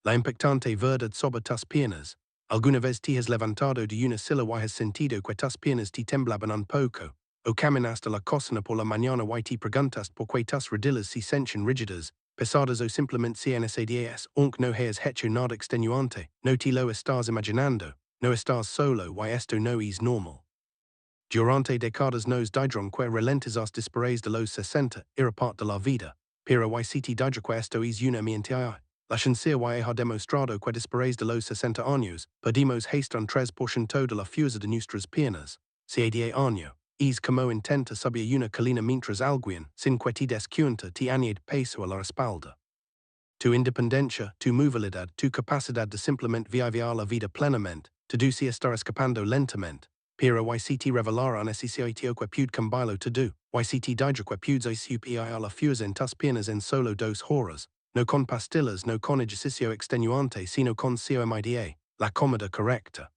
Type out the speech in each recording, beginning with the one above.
La impactante verdad sobre tus piernas. ¿Alguna vez te has levantado de una silla y has sentido que tus piernas te temblaban un poco? O caminaste la cocina por la mañana y te preguntaste por qué tus rodillas se sienten rígidas, pesadas o simplemente cansadas, aunque no hayas hecho nada extenuante? No te lo estás imaginando. No estás solo y esto no es normal. Durante décadas nos dijeron que ralentizas después de los 60 era parte de la vida, pero y si te digo que esto es una mentira. La ciencia ha demostrado que después de los 60 años, perdimos hasta un 3% de la fuerza de nuestras piernas. Cada año, es como intenta subir una colina mientras alguien, sin que te des cuenta, te añade peso a la espalda. Tu independencia, tu movilidad, tu capacidad de simplemente vivir la vida plenamente, te duce estar escapando lentamente. Pero y te revelará necesito que pude cambiarlo todo, y te digo que puedes superar la fuerza en tus piernas en solo 2 horas, no con pastillas, no con ejercicio extenuante, sino con COMIDA, la comida correcta.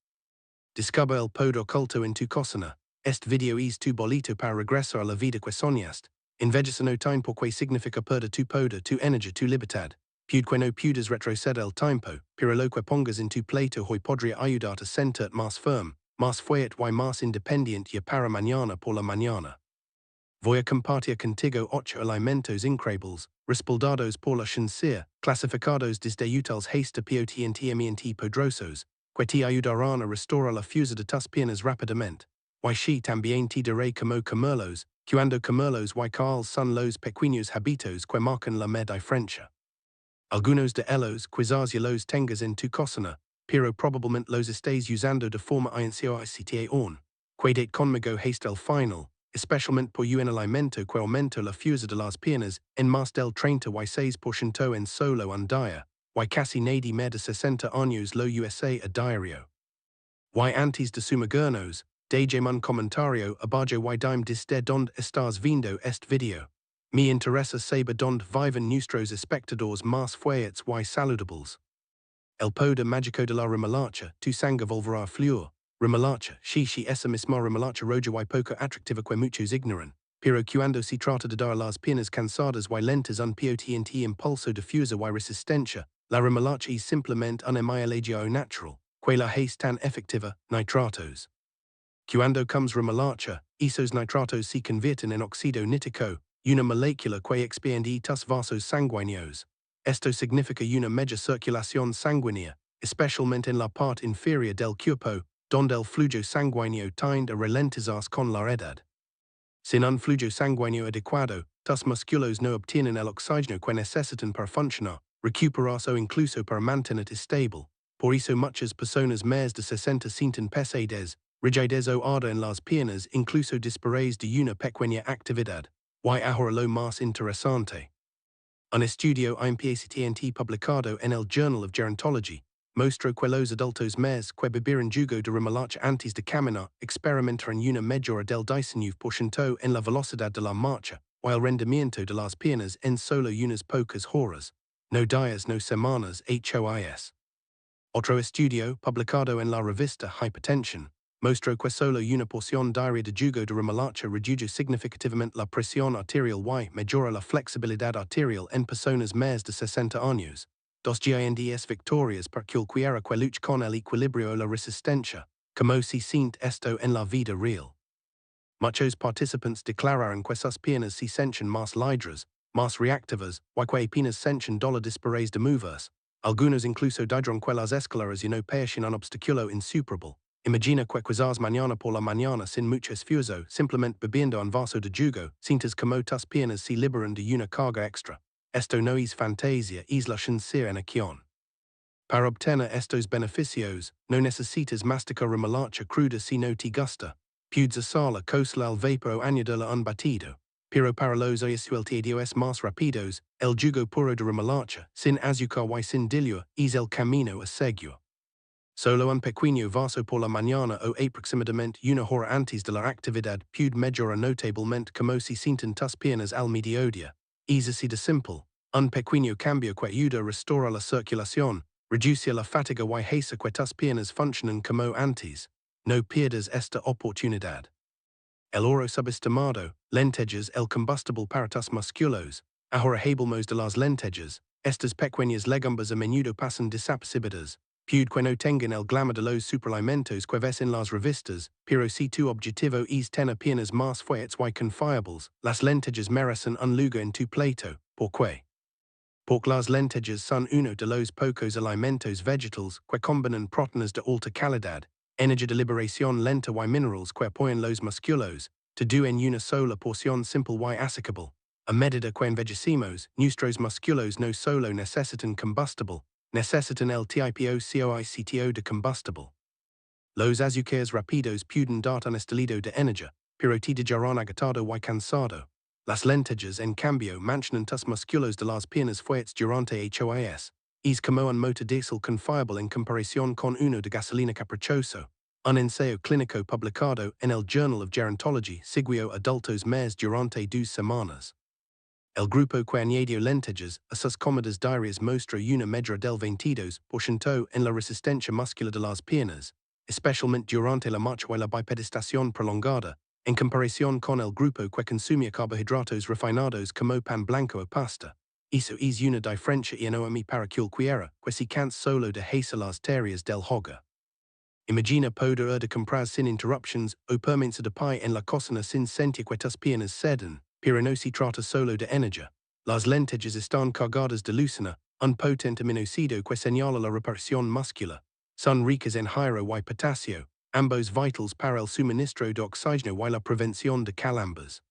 Descubre el poder oculto en tu cocina. Este video es tu boleto para regresar a la vida que soñaste. Envejece no tiempo que significa perder tu poder, tu energía, tu libertad. Puede que no puedas retroceder el tiempo, pero lo que pongas en tu plato hoy podría ayudarte a sentirte más firme, más fuerte y más independiente y para mañana por la mañana. Voy a compartir contigo 8 alimentos increíbles, respaldados por la ciencia, clasificados desde útiles hasta potentes poderosos, que te ayudarán a restaurar la fuerza de tus piernas rápidamente. Y si también te diré cómo comerlos, cuando comerlos y cuáles son los pequeños hábitos que marcan la diferencia. Algunos de ellos quizás ya los tengas en tu cocina, pero probablemente los estés usando de forma inconsciente aún. Quédate conmigo hasta el final, especialmente por un alimento que aumenta la fuerza de las piernas en más del 36% en solo un día, y casi nadie más de 60 años lo usa a diario. Y antes de sumergirnos, déjame un comentario abajo y dime desde donde estás viendo este video. Me interesa saber donde viven nuestros espectadores más fuertes y saludables. El poder mágico de la remolacha, tu sangre volverá a fluir. Remolacha, si esa misma remolacha roja y poco atractiva que muchos ignoran. Pero cuando se trata de dar las piernas cansadas y lentas un potente impulso de fuerza y resistencia, la remolacha es simplemente un amialagio natural, que la hace tan efectiva, nitratos. Cuando comes remolacha, esos nitratos se convierten en óxido nítrico, una molécula que expande tus vasos sanguíneos. Esto significa una mejor circulación sanguínea, especialmente en la parte inferior del cuerpo, donde el flujo sanguíneo tiende a ralentizarse con la edad. Sin un flujo sanguíneo adecuado, tus músculos no obtienen el oxígeno que necesitan para funcionar, recuperarse o incluso para mantenerte estable. Por eso muchas personas más de 60 sienten pesadez, rigidez o ardor en las piernas incluso después de una pequeña actividad. Y ahora lo más interesante. Un estudio impactante publicado en el Journal of Gerontology mostró que los adultos más que bebieron jugo de remolacha antes de caminar experimentaron una mejora del 19% en la velocidad de la marcha o el rendimiento de las piernas en solo unas pocas horas. No días, no semanas, HOIS. Otro estudio, publicado en la revista Hypertension, mostró que solo una porción diaria de jugo de remolacha reduce significativamente la presión arterial y mejora la flexibilidad arterial en personas más de 60 años. Dos grandes victorias para cualquiera que luche con el equilibrio o la resistencia, como se siente esto en la vida real. Muchos participantes declararon que sus piernas se sienten más ligeras, más reactivas, y que apenas sienten dolor después de moverse. Algunos incluso dijeron que las escaleras no parecen un obstáculo insuperable. Imagina que quizás mañana por la mañana sin mucho esfuerzo, simplemente bebiendo un vaso de jugo, sientes como tus piernas se liberan de una carga extra. Esto no es fantasía, es la ciencia en acción. Para obtener estos beneficios, no necesitas masticar remolacha cruda si no te gusta. Puedes usarla cosla al vapor o añadirla un batido. Pero para los resultados más rápidos, el jugo puro de remolacha, sin azúcar y sin diluir, es el camino a seguir. Solo un pequeño vaso por la mañana o aproximadamente una hora antes de la actividad puede mejorar notablemente como se sienten tus piernas al mediodía. Es así de simple. Un pequeño cambio que ayuda a restaurar la circulación, reduce la fatiga y hace que tus piernas funcionen como antes. No pierdas esta oportunidad. El oro subestimado, lentejas el combustible para tus músculos. Ahora hablemos de las lentejas. estas pequeñas legumbres a menudo pasan desapercibidas, puede que no tengan el glamour de los superalimentos que ves en las revistas, pero si tu objetivo es tener piernas más fuertes y confiables, las lentillas merecen un lugar en tu plato. ¿Por qué? Porque las lentillas son uno de los pocos alimentos vegetales que combinan proteínas de alta calidad, energía de liberación lenta y minerales que apoyan los músculos, todo en una sola porción simple y asequible. A medida que envejecemos, nuestros músculos no solo necesitan combustible, necesitan el tipo de combustible. Los azúcares rápidos pueden dar un estilo de energía, pero te dejarán agotado y cansado. Las lentillas, en cambio, mantienen tus músculos de las piernas fuertes durante horas. Es como un motor diésel confiable en comparación con uno de gasolina caprichoso. Un ensayo clínico publicado en el Journal of Gerontology siguió adultos más durante 2 semanas. El grupo que añadió lentillas a sus comidas diarias mostró una mejora del 22% en la resistencia muscular de las piernas, especialmente durante la marcha y la bipedestación prolongada, en comparación con el grupo que consumía carbohidratos refinados como pan blanco o pasta. Eso es una diferencia enorme para cualquiera que se cansa solo de hacer las tareas del hogar. Imagina poder de comprar sin interruptions o permanecer de pie en la cocina sin sentir que tus piernas ceden, pero no se trata solo de energía. Las lentillas están cargadas de leucina, un potente aminoácido que señala la reparación muscular. Son ricas en hierro y potasio, ambos vitales para el suministro de oxígeno y la prevención de calambres.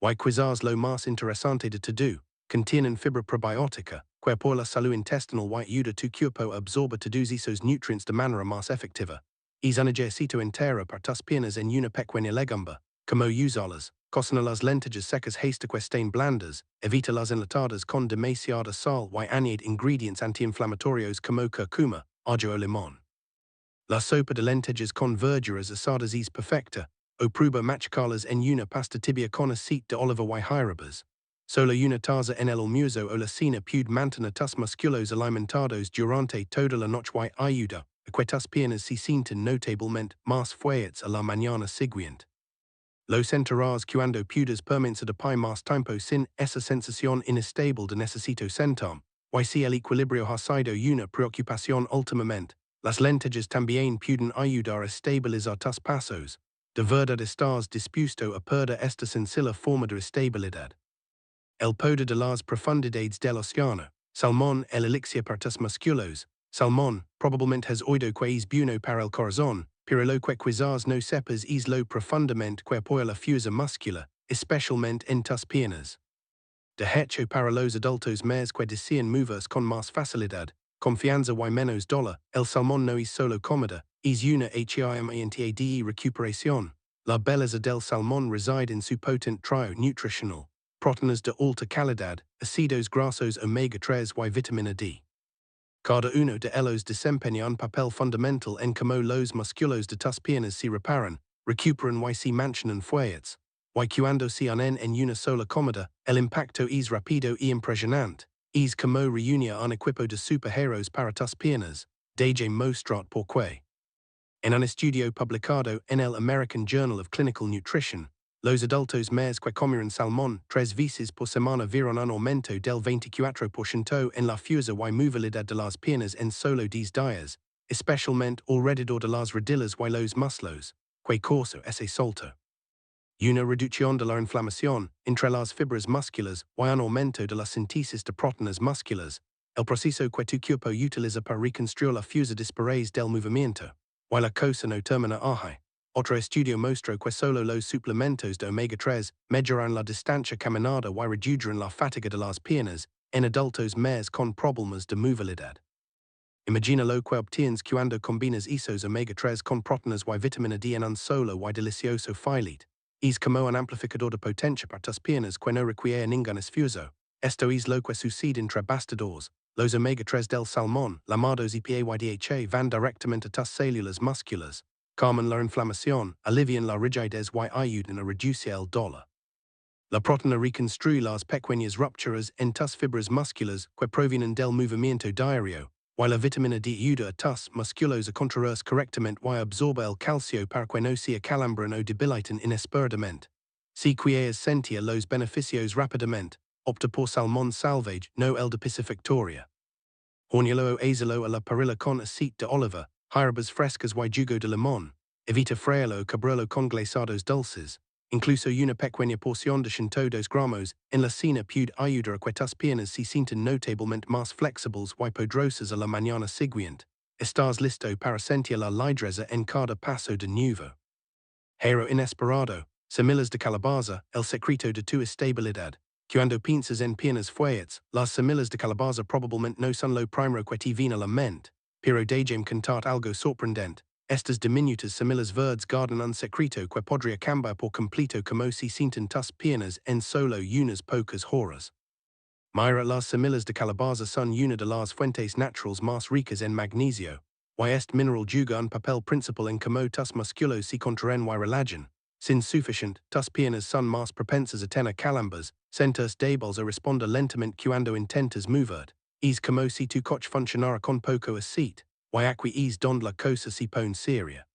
Y quizás lo más interesante de todo, contienen fibra probiótica, que por la salud intestinal y ayuda tu cuerpo a absorber todos esos nutrientes de manera más efectiva. Es un ejercicio entero para tus piernas en una pequeña legumbre. Como usarlas, cocina las lentillas secas hasta que estén blandas, evita las enlatadas con demasiada sal y añade ingredientes antiinflamatorios como curcuma, ajo o limón. La sopa de lentillas con verduras asadas es perfecta, o prueba machacarlas en una pasta tibia con aceite de oliva y hierbas. Solo una taza en el almuerzo o la cena puede mantener tus músculos alimentados durante toda la noche y ayuda a que tus piernas se sientan notablemente más fuertes a la mañana siguiente. Los enterarás cuando puedas permanecer de pie más tiempo sin esa sensación inestable de necesito sentarme, y si el equilibrio ha sido una preocupación últimamente, las lentillas también pueden ayudar a estabilizar tus pasos. De verdad estás dispuesto a perder esta sencilla forma de estabilidad. El poder de las profundidades del océano. Salmón, el elixir para tus músculos. Salmón, probablemente has oído que es bueno para el corazón, pero lo que quizás no sepas es lo profundamente que apoya la fuerza muscular, especialmente en tus piernas. De hecho, para los adultos más que desean moverse con más facilidad, confianza y menos dolor, el salmón no es solo comida, es una herramienta de recuperación. La belleza del salmón reside en su potente trío nutricional. Proteínas de alta calidad, ácidos grasos omega 3 y vitamina D. Cada uno de ellos desempeña un papel fundamental en cómo los músculos de tus piernas se reparan, recuperan y se mantienen fuertes. Y cuando se unen en una sola comida, el impacto es rápido y impresionante. Es como reunir un equipo de superhéroes para tus piernas, deje mostrar por qué. En un estudio publicado en el American Journal of Clinical Nutrition, los adultos más que comieron salmón 3 veces por semana vieron un aumento del 24% en la fuerza y movilidad de las piernas en solo 10 días, especialmente alrededor de las rodillas y los muslos, que causa ese salto. Una reducción de la inflamación entre las fibras musculares y un aumento de la síntesis de proteínas musculares, el proceso que tu cuerpo utiliza para reconstruir la fuerza después del movimiento. Y la cosa no termina ahí. Otro estudio mostró que solo los suplementos de omega 3 mejoran la distancia caminada y redujeron la fatiga de las piernas en adultos más con problemas de movilidad. Imagina lo que obtienes cuando combinas esos omega 3 con proteínas y vitamina D en un solo y delicioso filete. Es como un amplificador de potencia para tus piernas que no requiere ningún esfuerzo. Esto es lo que sucede entre bastidores. Los omega 3 del salmón, llamados EPA y DHA, van directamente a tus células musculares, calman la inflamación, alivian la rigidez y ayudan a reducir el dolor. La proteína reconstruye las pequeñas rupturas en tus fibras musculares que provienen del movimiento diario, y la vitamina D ayuda a tus músculos a contrarse correctamente y absorber el calcio para que no se calambren o debiliten inesperadamente. Si quieres sentir los beneficios rápidamente, opta por salmón salvage, no el de piscifactoria. Hornuelo o azelo a la parrilla con aceite de oliva, hierbas frescas y jugo de limón, evita freírlo cabrelo con glasados dulces, incluso una pequeña porción de 102 gramos en la cena puede ayudar a que tus piernas se sientan notablemente más flexibles y poderosas a la mañana siguiente. Estás listo para sentir la ligereza en cada paso de nuevo. Hero inesperado, semillas de calabaza, el secreto de tu estabilidad. Cuando piensas en piernas fuertes, las semillas de calabaza probablemente no son lo primero que te viene a la mente, pero déjame contar algo sorprendente. Estas diminutas semillas verdes guardan un secreto que podría cambiar por completo como se sienten tus piernas en solo unas pocas horas. Mira, las semillas de calabaza son una de las fuentes naturales más ricas en magnesio, y este mineral juega un papel principal en cómo tus músculos se contraen y relajan. Sin suficiente, tus piernas son más propensas a tener calambres, sentirse débiles o responder lentamente cuando intentas mover. Es como si tu coche funcionara con poco aceite, y aquí es donde la cosa se pone seria.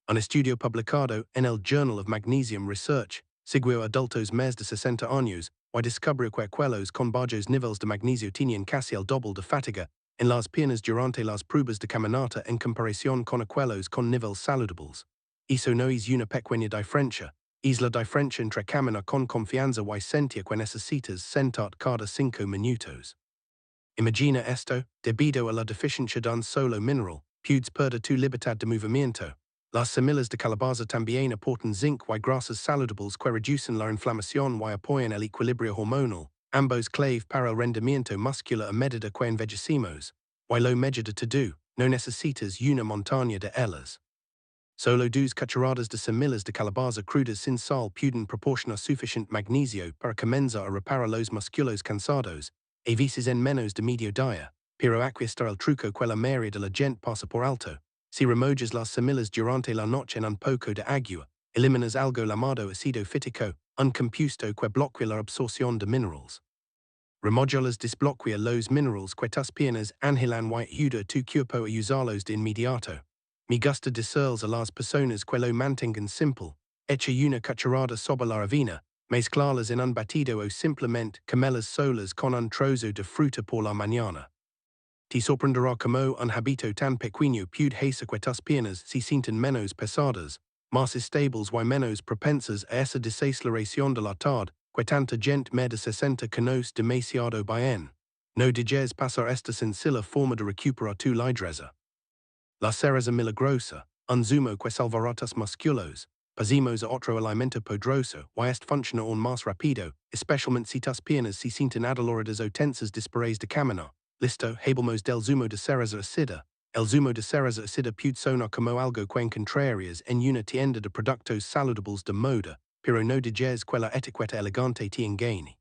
Un estudio publicado en el Journal of Magnesium Research siguió adultos más de 60 años y descubrió que aquellos con bajos niveles de magnesio tenían casi el doble de fatiga en las piernas durante las pruebas de caminata en comparación con aquellos con niveles saludables. Eso no es una pequeña diferencia, es la diferencia entre caminar con confianza y sentir que necesitas sentarte cada 5 minutos. Imagina esto, debido a la deficiencia de un solo mineral, puedes perder tu libertad de movimiento. Las semillas de calabaza también aportan zinc y grasas saludables que reducen la inflamación y apoyan el equilibrio hormonal, ambos clave para el rendimiento muscular a medida que envejecemos. Y lo mejor de todo, no necesitas una montaña de ellas. Solo 2 cucharadas de semillas de calabaza crudas sin sal pueden proporcionar suficiente magnesio para comenzar a reparar los músculos cansados, a veces en menos de medio día, pero aquí está el truco que la mayoría de la gente pasa por alto. Si remojas las semillas durante la noche en un poco de agua, eliminas algo llamado ácido fítico, un compuesto que bloquea la absorción de minerales. Remojarlas desbloquea los minerales que tus piernas anhelan y ayuda a tu cuerpo a usarlos de inmediato. Me gusta decirles a las personas que lo mantengan simple, echa una cucharada sobre la avena, mezclarlas en un batido o simplemente comerlas solas con un trozo de fruta por la mañana. Te sorprenderá como un hábito tan pequeño puede hacer que tus piernas se sientan menos pesadas, más estables y menos propensas a esa desaceleración de la tarde que tanta gente más de 60 conoce demasiado bien. No dejes pasar esta sencilla forma de recuperar tu ligereza. La cereza milagrosa, un zumo que salvará tus músculos. Pasemos a otro alimento poderoso, y este funciona aún más rápido, especialmente si tus piernas se sienten adoloradas o tensas después de caminar. Listo, hablemos del zumo de cereza ácida. El zumo de cereza ácida puede sonar como algo que encontrarías en una tienda de productos saludables de moda, pero no dejes que la etiqueta elegante te engañe.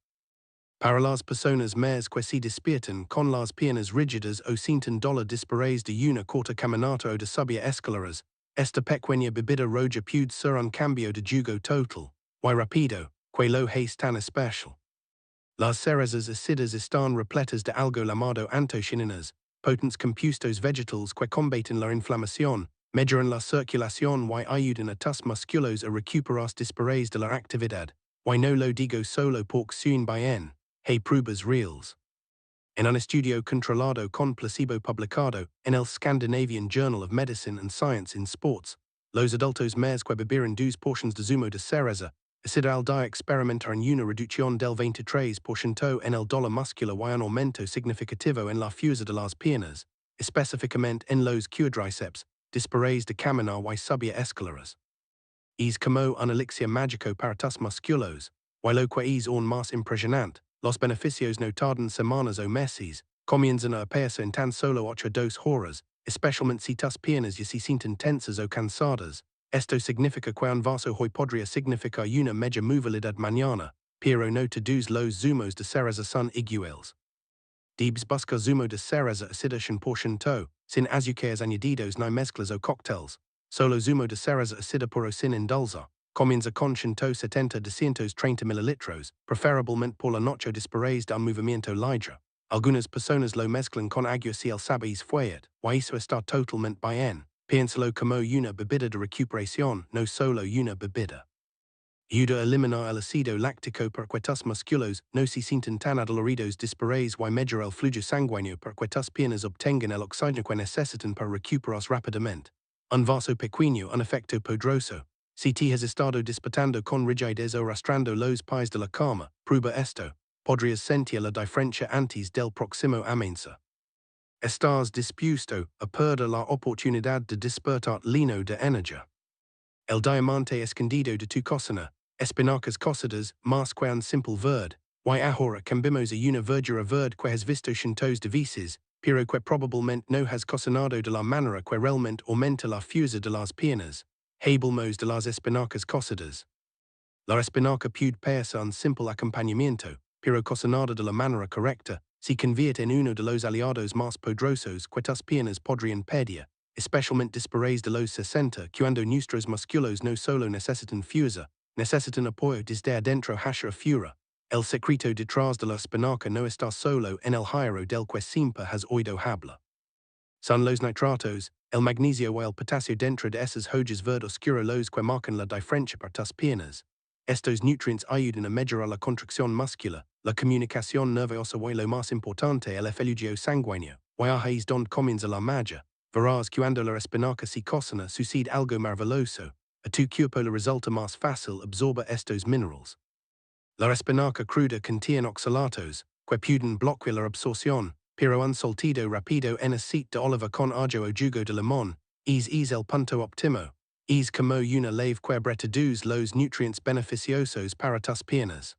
Para las personas más que se despiertan con las piernas rígidas o sienten dolor después de una corta caminata o de subir escaleras, esta pequeña bebida roja puede ser un cambio de jugo total, y rápido, que lo hace tan especial. Las cerezas ácidas están repletas de algo llamado antocianinas, potentes compuestos vegetales que combaten la inflamación, mejoran la circulación y ayudan a tus músculos a recuperar después de la actividad, y no lo digo solo porque suena bien. Hay pruebas reales. En un estudio controlado con placebo publicado en el Scandinavian Journal of Medicine and Science in Sports, los adultos más que bebieron 2 porciones de zumo de cereza ácida al día experimentaron una reducción del 23% en el dolor muscular y un aumento significativo en la fuerza de las piernas, específicamente en los quadríceps, después de caminar y subir escaleras. Es como un elixir mágico para tus músculos, y lo que es aún más impresionante, los beneficios no tardan semanas o meses, comienzan a aparecer en tan solo 8 a 2 horas, especialmente si tus piernas ya se sienten tensas o cansadas. Esto significa que un vaso hoy podría significar una media movilidad mañana, pero no todos los zumos de cereza son iguales. Debes buscar zumo de cereza ácida 100%, sin azúcares añadidos ni mezclas o cócteles. Solo zumo de cereza ácida puro sin endulzar. Comienza con 170 a 230 mililitros, preferiblemente por la noche después de un movimiento ligero. Algunas personas lo mezclan con agua si el sabor es fuerte, y eso está totalmente bien. Piénsalo como una bebida de recuperación, no solo una bebida. Ayuda a eliminar el ácido láctico perque tus musculos no se sienten tan adoloridos después y mejorar el flujo sanguíneo perque tus piernas obtengan el oxígeno que necesitan para recuperarse rápidamente. Un vaso pequeño un efecto poderoso. Si te has estado disputando con rigidez o arrastrando los pies de la cama, prueba esto. Podrías sentir la diferencia antes del próximo amenaza. Estás dispuesto a perder la oportunidad de despertar lleno de energía. El diamante escondido de tu cocina, espinacas cocidas, más que un simple verde, y ahora cambiamos a una verdura verde que has visto cientos de veces, pero que probablemente no has cocinado de la manera que realmente aumenta la fuerza de las piernas. Hablemos de las espinacas cocidas. La espinaca puede parecer un simple acompañamiento, pero cocinada de la manera correcta, se convierte en uno de los aliados más poderosos que tus piernas podrían pedir, especialmente después de los 60, cuando nuestros músculos no solo necesitan fuerza, necesitan apoyo desde adentro hacia afuera. El secreto detrás de la espinaca no está solo en el giro del que siempre has oído hablar. Son los nitratos, el magnesio y el potasio dentro de esas hojas verde oscuro los que marcan la diferencia para tus piernas. Estos nutrientes ayudan a mejorar la contracción muscular, la comunicación nerviosa y lo más importante el flujo sanguíneo, y ahí es donde comienza la magia. Verás cuando la espinaca se cocina sucede algo maravilloso, a tu cuerpo le resulta más fácil absorber estos minerales. La espinaca cruda contiene oxalatos, que pueden bloquear la absorción, pero un soltido rápido en aceite de oliva con ajo o jugo de limón, es el punto óptimo. Es como una leve que breta los nutrientes beneficiosos para tus piernas.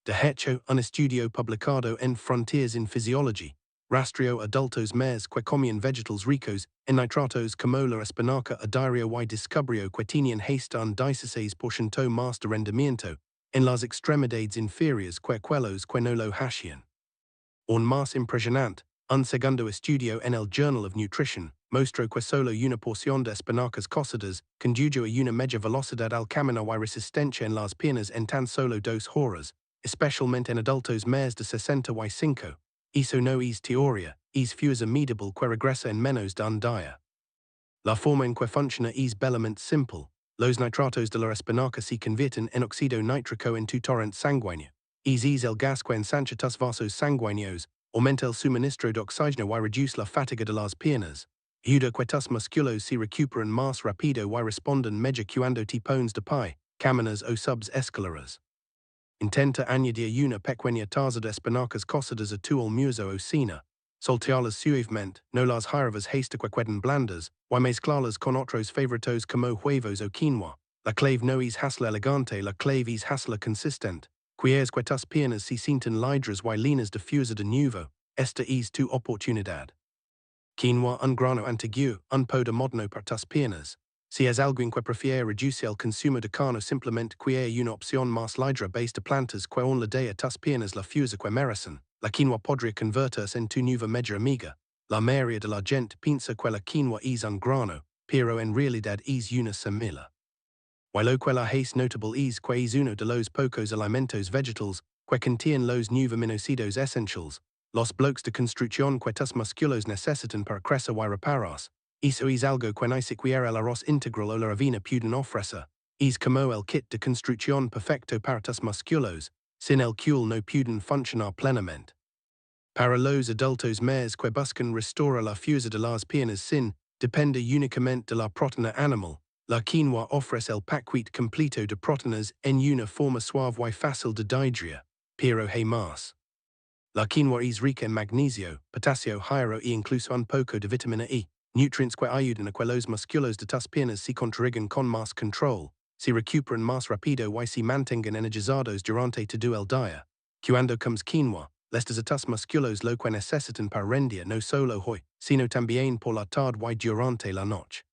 De hecho, un estudio publicado en Frontiers in Physiology rastreó adultos más que comían vegetales ricos en nitratos como la espinaca a diario y descubrió que tenían hasta un 16% más de rendimiento en las extremidades inferiores que aquellos que no lo hacían. Un más impresionante, un segundo estudio en el Journal of Nutrition mostró que solo una porción de espinacas cocidas condujo a una media velocidad al caminar y resistencia en las piernas en tan solo 2 horas, especialmente en adultos más de 65. Eso no es teoría, es fuerza medible que regresa en menos de un día. La forma en que funciona es bellamente simple. Los nitratos de la espinaca se convierten en óxido nítrico en tu torrente sanguíneo. Es el gas que ensancha tus vasos sanguíneos, aumenta el suministro de oxígeno y reduce la fatiga de las piernas. Ayuda que tus músculos se recuperan más rápido y responden mejor cuando te pones de pie, caminas o subes escaleras. Intenta añadir una pequeña taza de espinacas cocidas a tu almuerzo o cena. Saltearlas suavemente, no las hierbas hasta que queden blandas, y mezclarlas con otros favoritos como huevos o quinoa. La clave no es hacerla elegante, la clave es hacerla consistente. Quieres que tus piernas se sientan ligeras y llenas de fuerza de nuevo. Esta es tu oportunidad. Quinoa un grano antiguo, un poder moderno para tus piernas. Si es alguien que prefiere reducir el consumo de carne o simplemente quiere una opción más ligera basada plantas que on le dé a tus piernas la fuerza que merecen, la quinoa podría convertirse en tu nueva mejor amiga. La mayoría de la gente piensa que la quinoa es un grano, pero en realidad es una semilla. Y lo que la es notable es que es uno de los pocos alimentos vegetales que contienen los nuevos aminoácidos esenciales, los bloques de construcción que tus músculos necesitan para crecer y repararse. Eso es algo que ni siquiera el arroz integral o la avena pueden ofrecer. Es como el kit de construcción perfecto para tus músculos, sin el cual no pueden funcionar plenamente. Para los adultos más que buscan restaurar la fuerza de las piernas sin depende únicamente de la proteína animal, la quinoa ofrece el paquete completo de proteínas en una forma suave y fácil de digerir, pero hay más. La quinoa es rica en magnesio, potasio, hierro e incluso un poco de vitamina E, nutrientes que ayudan a que los músculos de tus piernas se contraigan con más control, se recuperen más rápido y se mantengan energizados durante todo el día. Cuando comes quinoa, les das a tus músculos lo que necesitan para rendir no solo hoy, sino también por la tarde y durante la noche.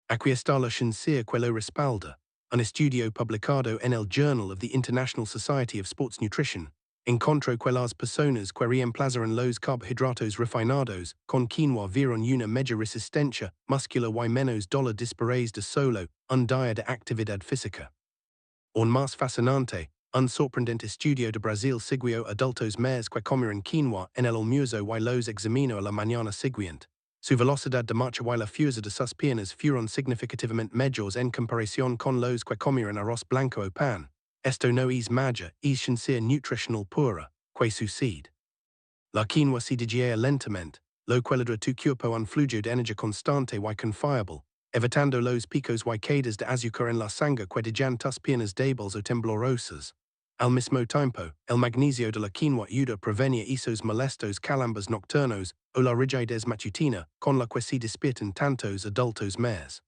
Aquí está la ciencia que lo respalda. Un estudio publicado en el Journal of the International Society of Sports Nutrition encontró que las personas que reemplazaron los carbohidratos refinados con quinoa vieron una mayor resistencia muscular y menos dolor después de solo un día de actividad física. Un más fascinante, un sorprendente estudio de Brasil siguió adultos más que comieron quinoa en el almuerzo y los examinó a la mañana siguiente. Su velocidad de marcha y la fuerza de sus piernas fueron significativamente mayores en comparación con los que comían arroz blanco o pan. Esto no es magia, es ciencia nutricional pura, que sucede. La quinoa se digiere lentamente, lo cual tu cuerpo un flujo de energía constante y confiable, evitando los picos y caídas de azúcar en la sangre que dejan tus piernas débiles o temblorosas. Al mismo tiempo, el magnesio de la quinoa ayuda a prevenir esos molestos calambres nocturnos o la rigidez matutina, con la que se despiertan tantos adultos más.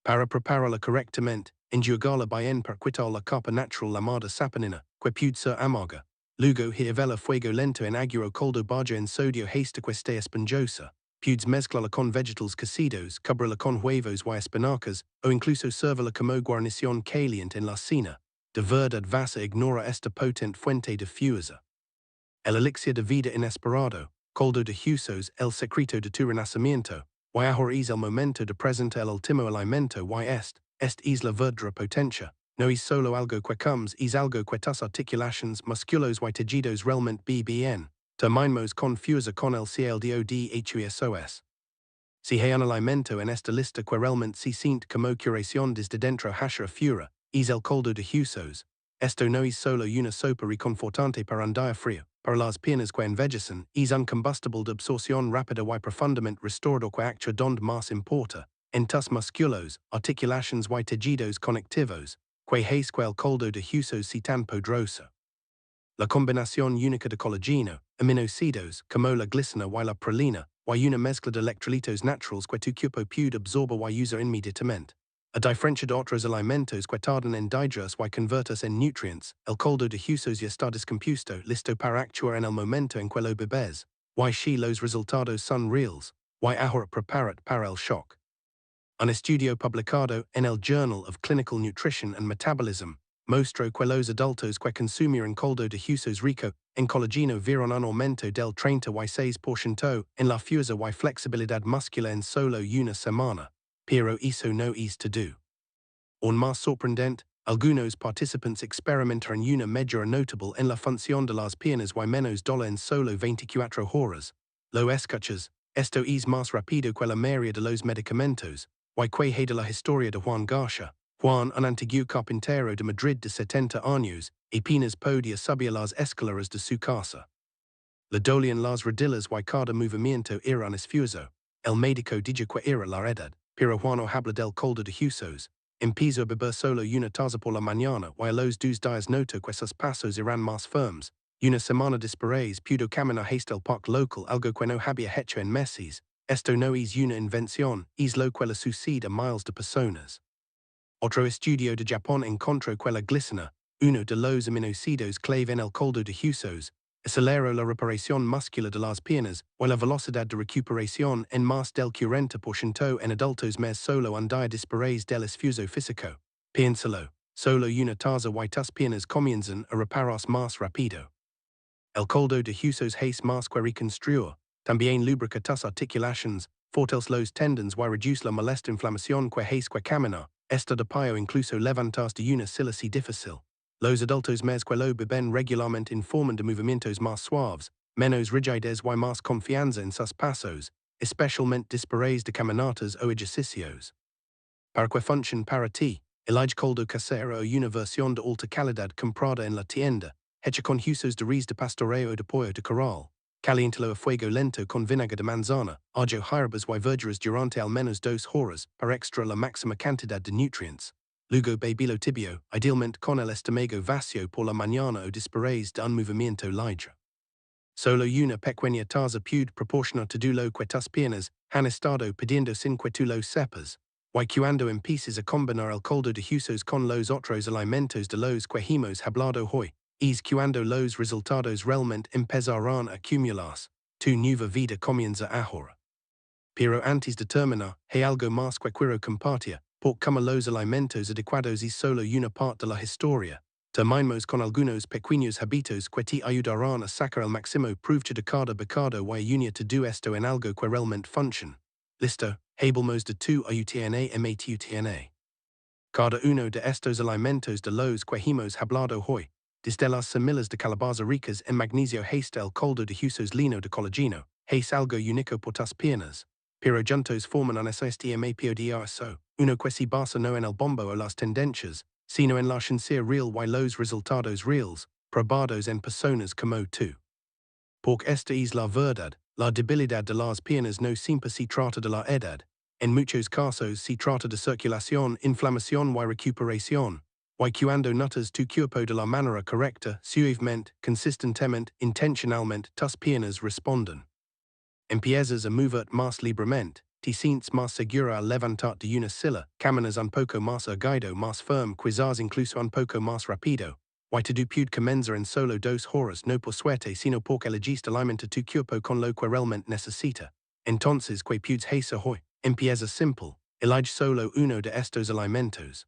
Para prepararla correctamente, enjuagarla bien para quitar la capa natural llamada saponina, que puede ser amarga. Luego hirvela fuego lento en agua caldo bajo en sodio hasta que esté esponjosa. Puedes mezclarla con vegetales cocidos, cubrirla con huevos y espinacas, o incluso servirla como guarnición caliente en la cena. De verdad vas a ignora esta potente fuente de fuerza. El elixir de vida inesperado, caldo de huesos, el secreto de tu renacimiento. Y ahora es el momento de presentar el último alimento y este es la verdadera potencia. No es solo algo que comes, es algo que tus articulaciones, músculos y tejidos realmente bien. Terminamos con fuerza con el CLDODHUSOS. Si hay un alimento en esta lista que realmente se siente como curación desde dentro hacia fuera, es el caldo de huesos. Esto no es solo una sopa reconfortante para un día frío. Para las piernas que envejecen, es un combustible de absorción rápida y profundamente restorador que actúa donde más importa, en tus músculos, articulaciones y tejidos conectivos, que es que el caldo de huesos se tan poderoso. La combinación única de colágeno, aminoácidos, como la glicina y la prolina, y una mezcla de electrolitos naturales que tu cuerpo puede absorber y usar inmediatamente. A diferencia de otros alimentos que tardan en digerirse y convertirse en nutrientes, el caldo de huesos ya está descompuesto, listo para actuar en el momento en que lo bebes. Y si los resultados son reales, y ahora preparat para el shock. Un estudio publicado en el Journal of Clinical Nutrition and Metabolism mostró que los adultos que consumieron caldo de huesos rico en colágeno vieron un aumento del 36% en la fuerza y flexibilidad muscular en solo una semana. Pero eso no es todo. Aún más sorprendente, algunos participantes experimentaron una mejora notable en la función de las piernas y menos dolor en solo 24 horas. Lo escuchas, esto es más rápido que la mayoría de los medicamentos, y que hay de la historia de Juan Garcia. Juan, un antiguo carpintero de Madrid de 70 años, apenas podía subir las escaleras de su casa. Le dolían las rodillas y cada movimiento era un esfuerzo. El médico dijo que era la edad, pero Juan no habla del caldo de huesos. Empezó a beber solo una taza por la mañana y a los 2 días notó que sus pasos eran más firmes. Una semana después pudo caminar hasta el parque local, algo que no había hecho en meses. Esto no es una invención, es lo que le sucede a miles de personas. Otro estudio de Japón encontró que la glicina, uno de los aminoácidos clave en el caldo de huesos, aceleró la reparación muscular de las piernas y la velocidad de recuperación en más del 40% en adultos más solo un día después del esfuerzo físico. Piénsalo, solo una taza y tus piernas comienzan a repararse más rápido. El caldo de huesos es más que reconstruir, también lubrica tus articulaciones, fortalece los tendones y reduce la molesta inflamación que es que caminar. Esto de payo incluso levantarse de una silla si difícil. Los adultos más que lo beben regularmente informan de movimientos más suaves, menos rigidez y más confianza en sus pasos, especialmente después de caminatas o ejercicios. Para que funcione para ti, elige caldo casero o una versión de alta calidad comprada en la tienda, hecha con huesos de res de pastoreo o de pollo de corral. Caliéntalo a fuego lento con vinagre de manzana, ajo hierbas y verduras durante al menos 2 horas para extraer la máxima cantidad de nutrientes. Luego bebilo tibio, idealmente con el estómago vacío por la mañana o después de un movimiento ligero. Solo una pequeña taza puede proporcionar todo lo que tus piernas han estado pidiendo sin que tú lo sepas. Y cuando empieces a combinar el caldo de huesos con los otros alimentos de los que hemos hablado hoy, es cuando los resultados realmente empezarán a acumularse. Tu nueva vida comienza ahora. Pero antes de terminar, hay algo más que quiero compartir, porque como los alimentos adecuados es solo una parte de la historia. Terminamos con algunos pequeños hábitos que te ayudarán a sacar el máximo provecho de cada bocado y unir todo esto en algo que realmente funcione. Listo, hablemos de tu ayutna. Cada uno de estos alimentos de los que hemos hablado hoy, desde las semillas de calabaza ricas en magnesio hasta el caldo de huesos lleno de colágeno, es algo único por tus piernas. pero juntos forman un sistema poderoso. Uno que se basa no en el bombo o las tendencias, sino en la ciencia real y los resultados reales, probados en personas como tú. Porque esta es la verdad, la debilidad de las piernas no siempre se trata de la edad. En muchos casos se trata de circulación, inflamación y recuperación. Y cuando notas tu cuerpo de la manera correcta, suavemente, consistentemente, intencionalmente, tus piernas responden. Empiezas a moverte más libremente, te sientes más segura al levantarte de una silla, caminas un poco más erguido, más firme, quizás incluso un poco más rápido. Y tu puede comenzar en solo 2 horas, no por suerte, sino porque elegiste alimentar tu cuerpo con lo que realmente necesita. Entonces, que puedes hacer hoy? Empieza simple, elige solo uno de estos alimentos.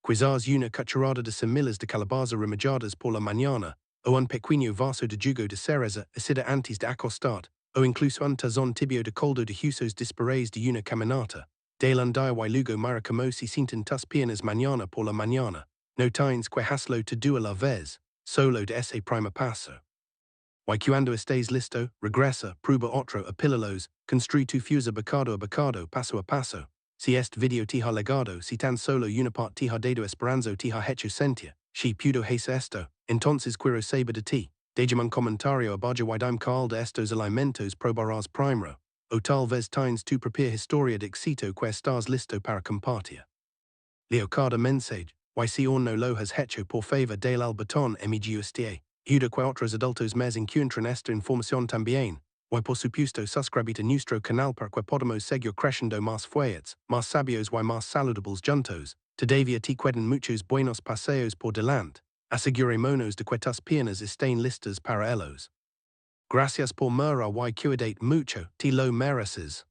Quizás una cucharada de semillas de calabaza remajadas por la mañana, o un pequeño vaso de jugo de cereza asida antes de acostar, o incluso un tazón tibio de caldo de huesos después de una caminata. Del un día y luego mira como se sienten tus piernas mañana por la mañana. No tienes que hacerlo todo a la vez, solo de ese primer paso. Y cuando estés listo, regresa, prueba otro, apílalos, construye tu fuerza bocado a bocado, paso a paso. Si este video te ha legado, si tan solo una parte te ha dado esperanza te ha hecho sentir, si puedo hacer esto, entonces quiero saber de ti. Déjame un comentario abajo y dime cuál de estos alimentos probarás primero, o tal vez tienes tu propia historia de éxito que estás listo para compartir. Leo cada mensaje, y si aún no lo has hecho por favor dale al botón me gusta. Ayuda que otros adultos más encuentren esta información también. Y por supuesto suscríbete a nuestro canal para que podamos seguir creciendo más fuertes, más sabios y más saludables juntos. Todavía te quedan muchos buenos paseos por delante. Asegurémonos de que tus piernas estén listas para ellos. Gracias por mirar y cuidate mucho, te lo mereces.